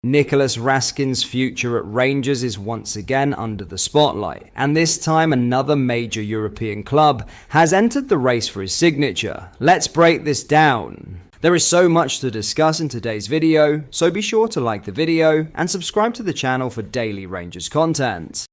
Nicholas Raskin's future at Rangers is once again under the spotlight, and this time another major European club has entered the race for his signature. Let's break this down. There is so much to discuss in today's video, so be sure to like the video and subscribe to the channel for daily Rangers content.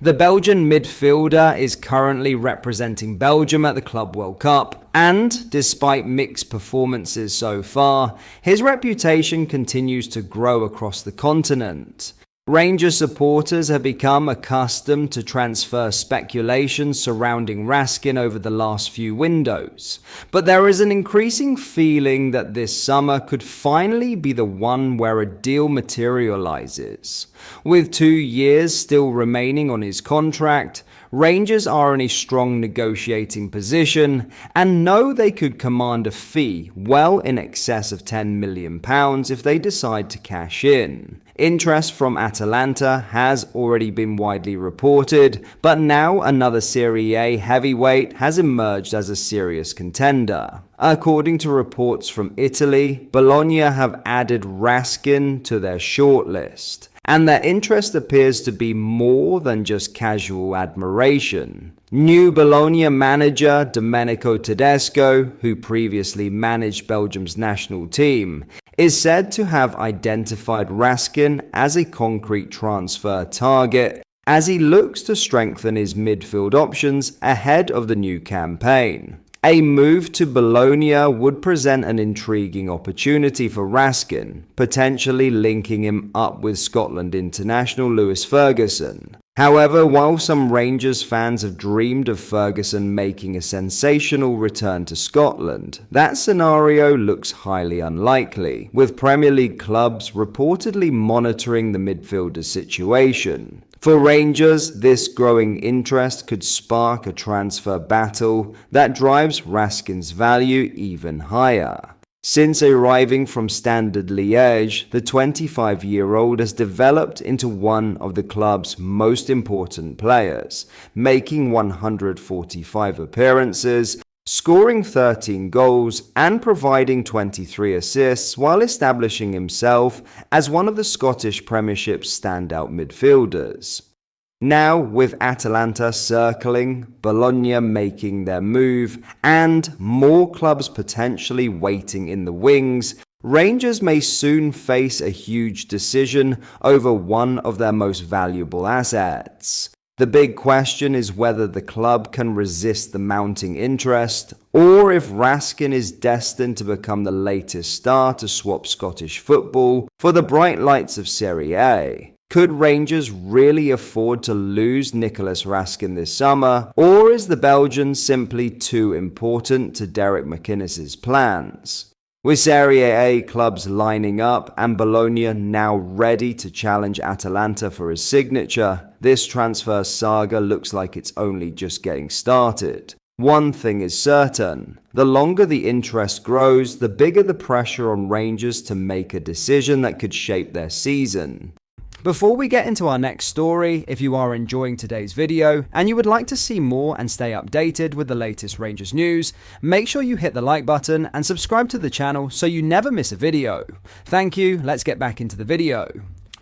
The Belgian midfielder is currently representing Belgium at the Club World Cup, and despite mixed performances so far, his reputation continues to grow across the continent. Rangers supporters have become accustomed to transfer speculation surrounding Raskin over the last few windows, but there is an increasing feeling that this summer could finally be the one where a deal materializes. With 2 years still remaining on his contract, Rangers are in a strong negotiating position and know they could command a fee well in excess of £10 million if they decide to cash in. Interest from Atalanta has already been widely reported, but now another Serie A heavyweight has emerged as a serious contender. According to reports from Italy, Bologna have added Raskin to their shortlist, and their interest appears to be more than just casual admiration. New Bologna manager Domenico Tedesco, who previously managed Belgium's national team, is said to have identified Raskin as a concrete transfer target as he looks to strengthen his midfield options ahead of the new campaign. A move to Bologna would present an intriguing opportunity for Raskin, potentially linking him up with Scotland international Lewis Ferguson. However, while some Rangers fans have dreamed of Ferguson making a sensational return to Scotland, that scenario looks highly unlikely, with Premier League clubs reportedly monitoring the midfielder's situation. For Rangers, this growing interest could spark a transfer battle that drives Raskin's value even higher. Since arriving from Standard Liège, the 25-year-old has developed into one of the club's most important players, making 145 appearances, scoring 13 goals and providing 23 assists while establishing himself as one of the Scottish Premiership's standout midfielders. Now, with Atalanta circling, Bologna making their move, and more clubs potentially waiting in the wings, Rangers may soon face a huge decision over one of their most valuable assets. The big question is whether the club can resist the mounting interest, or if Raskin is destined to become the latest star to swap Scottish football for the bright lights of Serie A. Could Rangers really afford to lose Nicholas Raskin this summer, or is the Belgian simply too important to Derek McInnes's plans? With Serie A clubs lining up and Bologna now ready to challenge Atalanta for his signature, this transfer saga looks like it's only just getting started. One thing is certain, the longer the interest grows, the bigger the pressure on Rangers to make a decision that could shape their season. Before we get into our next story, if you are enjoying today's video and you would like to see more and stay updated with the latest Rangers news, make sure you hit the like button and subscribe to the channel so you never miss a video. Thank you, let's get back into the video.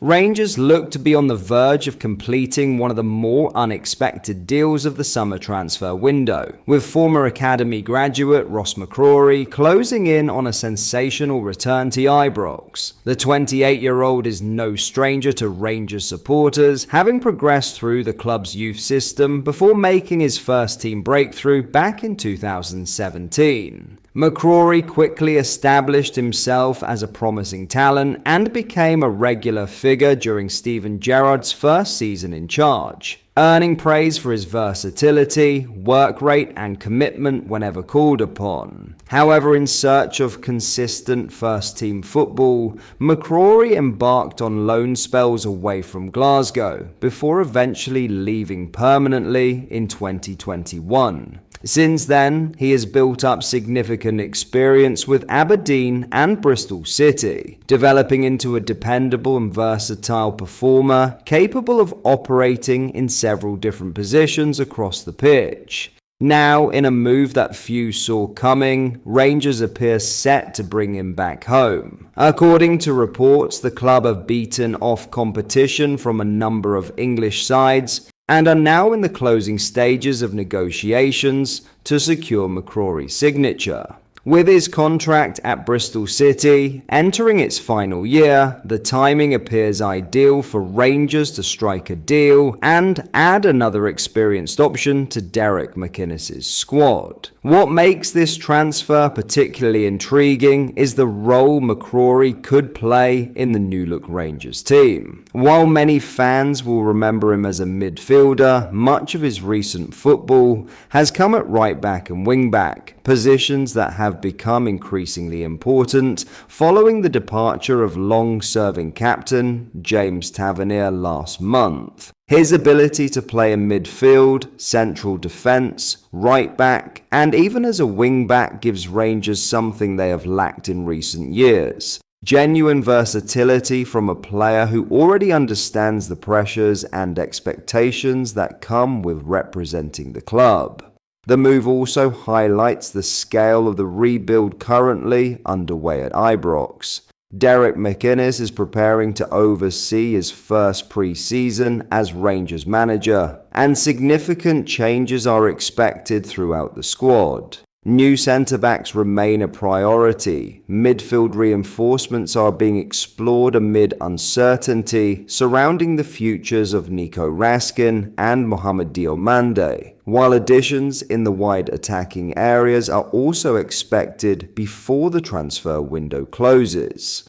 Rangers look to be on the verge of completing one of the more unexpected deals of the summer transfer window, with former academy graduate Ross McCrory closing in on a sensational return to Ibrox. The 28-year-old is no stranger to Rangers supporters, having progressed through the club's youth system before making his first team breakthrough back in 2017. McCrory quickly established himself as a promising talent and became a regular figure during Steven Gerrard's first season in charge, earning praise for his versatility, work rate and commitment whenever called upon. However, in search of consistent first-team football, McCrory embarked on loan spells away from Glasgow, before eventually leaving permanently in 2021. Since then, he has built up significant experience with Aberdeen and Bristol City, developing into a dependable and versatile performer capable of operating in several different positions across the pitch. Now, in a move that few saw coming, Rangers appear set to bring him back home. According to reports, the club have beaten off competition from a number of English sides and are now in the closing stages of negotiations to secure McCrory's signature. With his contract at Bristol City entering its final year, the timing appears ideal for Rangers to strike a deal and add another experienced option to Derek McInnes's squad. What makes this transfer particularly intriguing is the role McCrory could play in the New Look Rangers team. While many fans will remember him as a midfielder, much of his recent football has come at right back and wing back, positions that have become increasingly important following the departure of long-serving captain James Tavernier last month. His ability to play in midfield, central defence, right back, and even as a wing back gives Rangers something they have lacked in recent years. Genuine versatility from a player who already understands the pressures and expectations that come with representing the club. The move also highlights the scale of the rebuild currently underway at Ibrox. Derek McInnes is preparing to oversee his first pre-season as Rangers manager, and significant changes are expected throughout the squad. New centre-backs remain a priority. Midfield reinforcements are being explored amid uncertainty surrounding the futures of Nico Raskin and Mohamed Diomande, while additions in the wide attacking areas are also expected before the transfer window closes.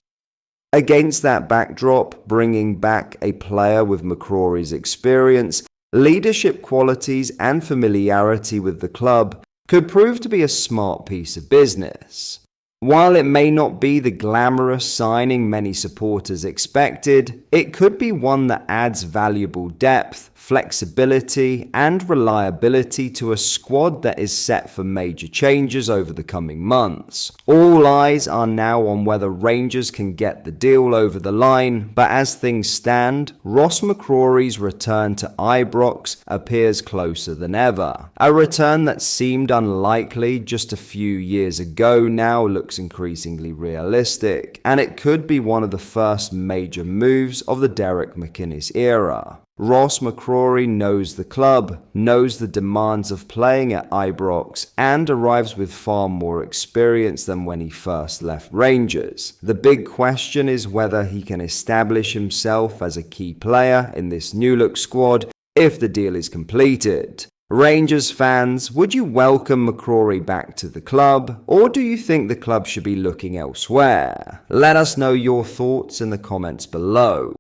Against that backdrop, bringing back a player with McCrory's experience, leadership qualities and familiarity with the club could prove to be a smart piece of business. While it may not be the glamorous signing many supporters expected, it could be one that adds valuable depth, flexibility, and reliability to a squad that is set for major changes over the coming months. All eyes are now on whether Rangers can get the deal over the line, but as things stand, Ross McCrory's return to Ibrox appears closer than ever. A return that seemed unlikely just a few years ago now looks increasingly realistic, and it could be one of the first major moves of the Derek McInnes era. Ross McCrory knows the club, knows the demands of playing at Ibrox, and arrives with far more experience than when he first left Rangers. The big question is whether he can establish himself as a key player in this New Look squad if the deal is completed. Rangers fans, would you welcome McCrory back to the club, or do you think the club should be looking elsewhere? Let us know your thoughts in the comments below.